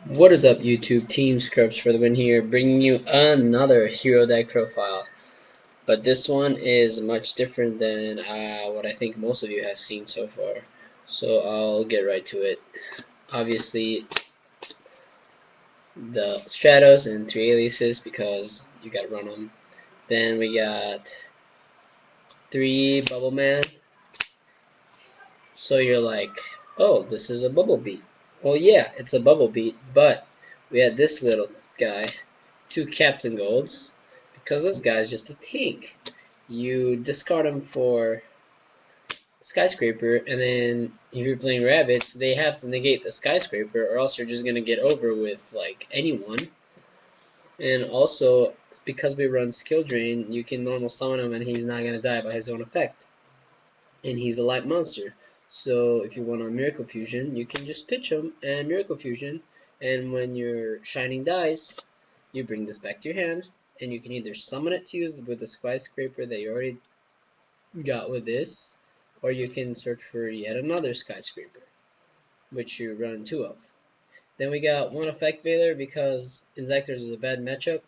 What is up, YouTube? Team Scrubs for the win here, bringing you another hero deck profile. But this one is much different than what I think most of you have seen so far. So I'll get right to it. Obviously, the Stratos and 3 aliases because you gotta run them. Then we got 3 Bubble Man. So you're like, oh, this is a Bubble Beat. Well, yeah, it's a Bubble Beat, but we had this little guy, 2 Captain Golds, because this guy's just a tank. You discard him for Skyscraper, and then if you're playing Rabbits, they have to negate the Skyscraper, or else you're just gonna get over with like anyone. And also, because we run Skill Drain, you can normal summon him, and he's not gonna die by his own effect. And he's a light monster. So if you want a Miracle Fusion, you can just pitch him and Miracle Fusion, and when your Shining dies, you bring this back to your hand, and you can either summon it to use with the Skyscraper that you already got with this, or you can search for yet another Skyscraper, which you run 2 of. Then we got 1 Effect Veiler because Insectors is a bad matchup,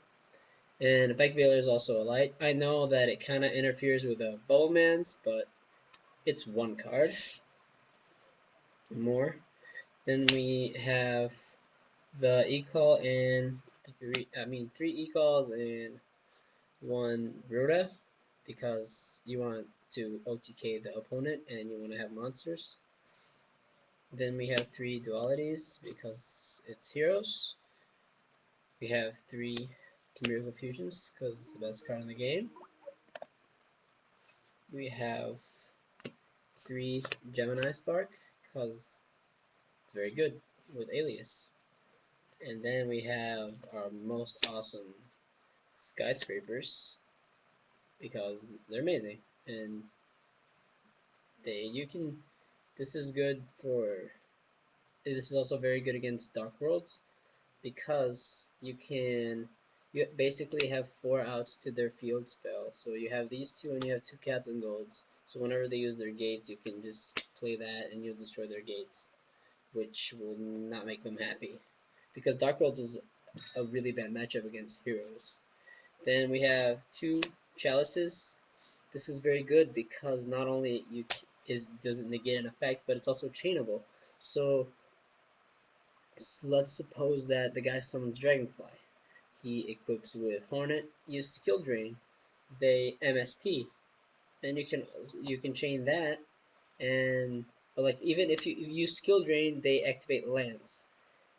and Effect Veiler is also a light. I know that it kind of interferes with the Bubble Man's, but it's 1 card more. Then we have the e-call and three e-calls and 1 Rhoda because you want to OTK the opponent and you want to have monsters. Then we have 3 dualities because it's heroes. We have 3 Miracle Fusions because it's the best card in the game. We have 3 Gemini Spark because it's very good with Alias. And then we have our most awesome Skyscrapers because they're amazing, and you can this is good for this is also very good against Dark Worlds because you basically have 4 outs to their field spell. So you have these 2 and you have 2 Captain Golds, so whenever they use their gates you can just play that and you'll destroy their gates, which will not make them happy because Dark Worlds is a really bad matchup against heroes. Then we have 2 Chalices. This is very good because not only does it negate an effect, but it's also chainable. So let's suppose that the guy summons Dragonfly. He equips with Hornet, use Skill Drain, they MST, and you can chain that, and like even if you use Skill Drain, they activate Lance.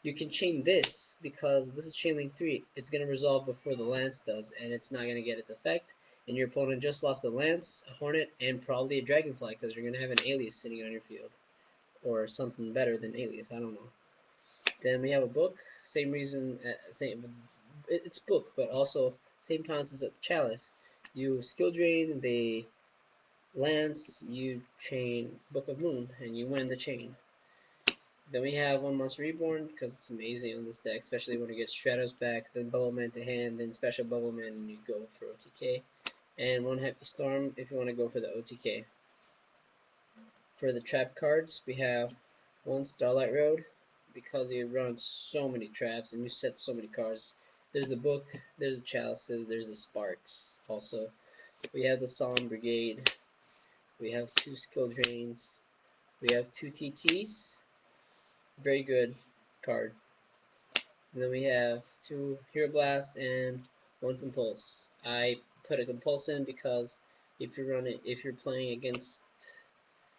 You can chain this because this is chain link 3. It's going to resolve before the Lance does, and it's not going to get its effect. And your opponent just lost a Lance, a Hornet, and probably a Dragonfly because you're going to have an Alias sitting on your field. Or something better than Alias, I don't know. Then we have a book, same reason, it's book, but also same concept of Chalice. You skill drain, they Lance, you chain Book of Moon, and you win the chain. Then we have 1 Monster Reborn, because it's amazing on this deck, especially when it gets Stratos back, then Bubble Man to hand, then Special Bubble Man, and you go for OTK. And 1 Happy Storm if you want to go for the OTK. For the trap cards, we have 1 Starlight Road, because you run so many traps and you set so many cards. There's the book, there's the chalices, there's the sparks also. We have the Solemn Brigade, we have 2 skill drains, we have 2 TTs, very good card. And then we have 2 Hero Blast and 1 Compulse. I put a Compulse in because if you're playing against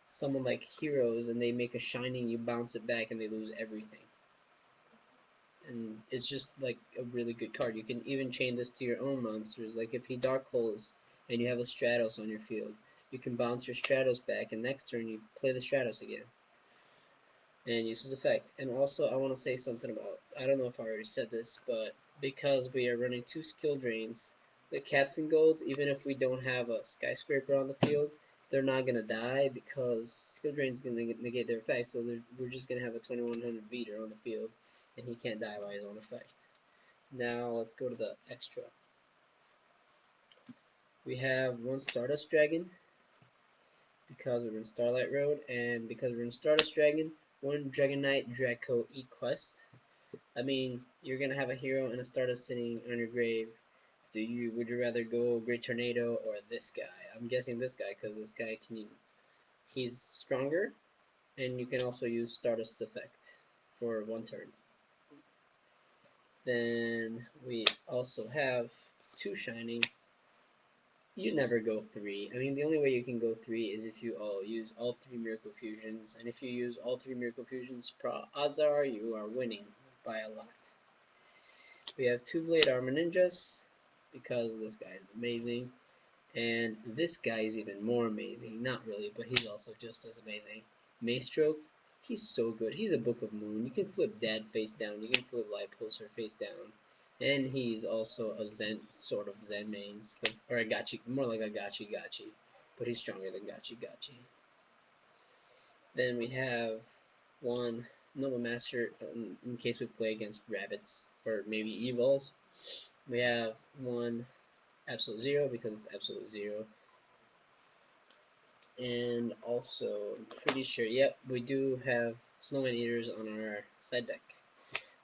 someone like Heroes and they make a Shining, you bounce it back and they lose everything. And it's just like a really good card. You can even chain this to your own monsters. Like if he Dark Holes and you have a Stratos on your field, you can bounce your Stratos back, and next turn you play the Stratos again and use his effect. And also I want to say something about, I don't know if I already said this, but because we are running 2 skill drains, the Captain Golds, even if we don't have a Skyscraper on the field, they're not going to die because skill drain's going to negate their effect, so we're just going to have a 2100 beater on the field, and he can't die by his own effect. Now let's go to the extra. We have 1 Stardust Dragon because we're in Starlight Road, and because we're in Stardust Dragon, 1 Dragon Knight Draco E-Quest. I mean, you're gonna have a hero and a Stardust sitting on your grave. Would you rather go Great Tornado or this guy? I'm guessing this guy because this guy he's stronger, and you can also use Stardust's effect for one turn. Then we also have two Shining. You never go three. I mean, the only way you can go three is if you use all three Miracle Fusions, and if you use all three Miracle Fusions, odds are you are winning by a lot. We have two Blade Armor Ninjas, because this guy is amazing, and this guy is even more amazing. Not really, but he's also just as amazing. Maestroke, he's so good. He's a Book of Moon. You can flip Dad face down. You can flip Light Pulsar face down. And he's also a Zen, sort of Zen main, or a Gachi, more like a Gachi Gachi, but he's stronger than Gachi Gachi. Then we have one Noble Master in case we play against rabbits or maybe Evols. We have one Absolute Zero because it's Absolute Zero. And also, I'm pretty sure, yep, we do have Snowman Eaters on our side deck.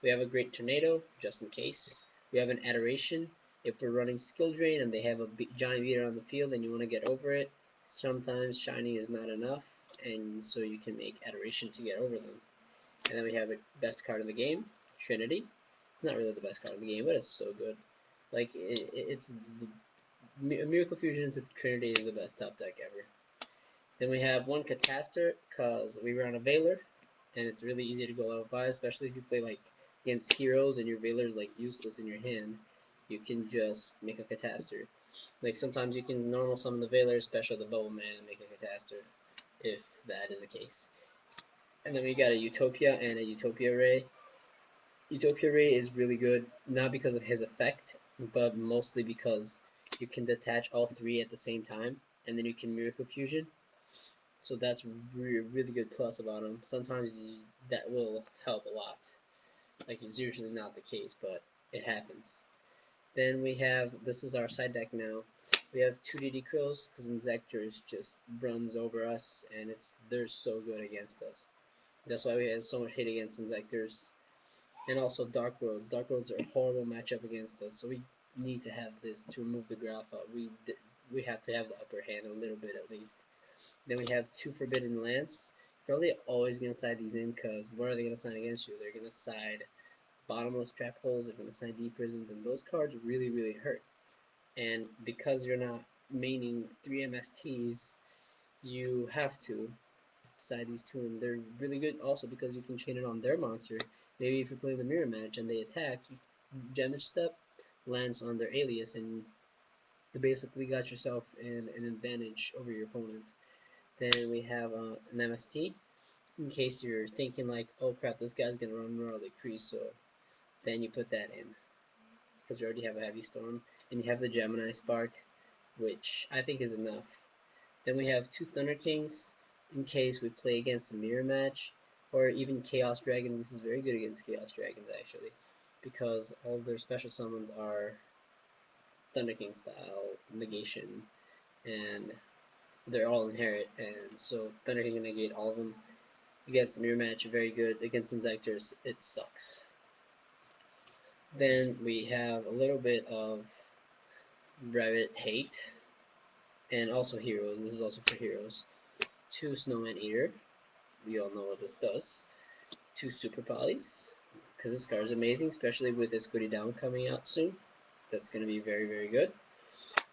We have a Great Tornado, just in case. We have an Adoration. If we're running Skill Drain and they have a giant beater on the field and you want to get over it, sometimes Shiny is not enough, and so you can make Adoration to get over them. And then we have a best card in the game, Trinity. It's not really the best card in the game, but it's so good. Like, it's Miracle Fusion into Trinity is the best top deck ever. Then we have one Catastor, because we run a Veiler, and it's really easy to go level 5, especially if you play like against heroes and your Veiler's like useless in your hand. You can just make a Catastor. Like sometimes you can normal summon the Veiler, special the Bubble Man, and make a Catastor, if that is the case. And then we got a Utopia and a Utopia Ray. Utopia Ray is really good, not because of his effect, but mostly because you can detach all three at the same time, and then you can Miracle Fusion. So that's really good plus about him. Sometimes that will help a lot. Like it's usually not the case, but it happens. Then we have, this is our side deck now. We have two DD Crows because Inzectors just runs over us, and they're so good against us. That's why we have so much hit against Inzectors. And also Dark Worlds. Dark Worlds are a horrible matchup against us, so we need to have this to remove the Grapha. We have to have the upper hand a little bit at least. Then we have two Forbidden Lance. Probably always going to side these in because what are they going to side against you? They're going to side Bottomless Trap Holes, they're going to side Deep Prisons, and those cards really, really hurt. And because you're not maining 3 MSTs, you have to side these two, and they're really good also because you can chain it on their monster. Maybe if you're playing the mirror match and they attack, you damage step, Lance on their alias, and you basically got yourself an advantage over your opponent. Then we have an MST, in case you're thinking like, oh crap, this guy's gonna run Morally Crease, so then you put that in, because you already have a Heavy Storm, and you have the Gemini Spark, which I think is enough. Then we have two Thunder Kings, in case we play against a mirror match, or even Chaos Dragons. This is very good against Chaos Dragons, actually, because all of their special summons are Thunder King style, negation, and they're all inherit, and so Thunder King can negate all of them. Against the mirror match, very good. Against Inzectors, it sucks. Then we have a little bit of Rabbit hate, and also heroes. This is also for heroes. Two Snowman Eater. We all know what this does. Two Super Polys, because this card is amazing, especially with this Goody Down coming out soon. That's going to be very, very good.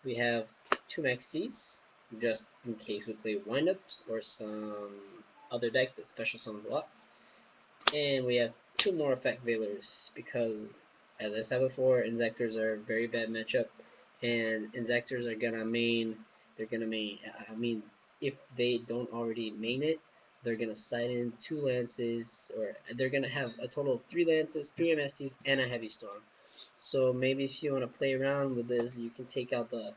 We have two Maxis, just in case we play windups or some other deck that special summons a lot. And we have two more Effect Veilers, because, as I said before, Inzectors are a very bad matchup, and Inzectors are gonna main, I mean, if they don't already main it, they're gonna side in two Lances, or they're gonna have a total of 3 Lances, 3 MSTs, and a Heavy Storm. So maybe if you want to play around with this, you can take out the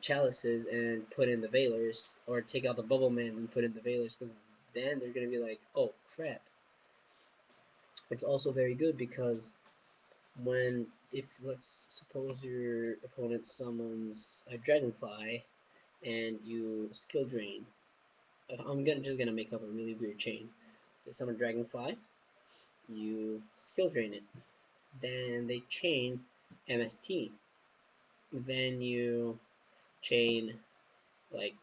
Chalices and put in the Veilers, or take out the Bubble Mans and put in the Veilers, because then they're gonna be like, oh crap. It's also very good because if let's suppose your opponent summons a Dragonfly and you skill drain. I'm just gonna make up a really weird chain. They summon Dragonfly, you skill drain it. Then they chain MST. Then you chain like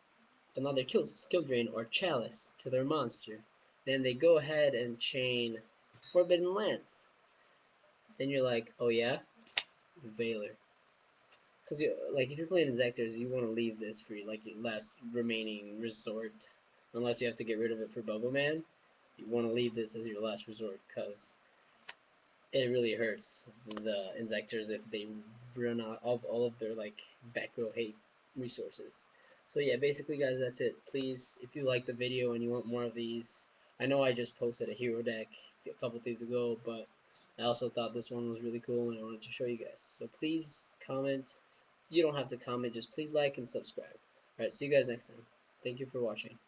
another skill drain or chalice to their monster. Then they go ahead and chain Forbidden Lance. Then you're like, oh yeah, Valor. Because like if you're playing Exactors, you want to leave this for like your last remaining resort, unless you have to get rid of it for Bubble Man. You want to leave this as your last resort because it really hurts the Insectors if they run out of all of their like back row hate resources. So yeah, basically guys, that's it. Please, if you like the video and you want more of these, I know I just posted a hero deck a couple days ago, but I also thought this one was really cool and I wanted to show you guys. So please comment. You don't have to comment, just please like and subscribe. Alright, see you guys next time. Thank you for watching.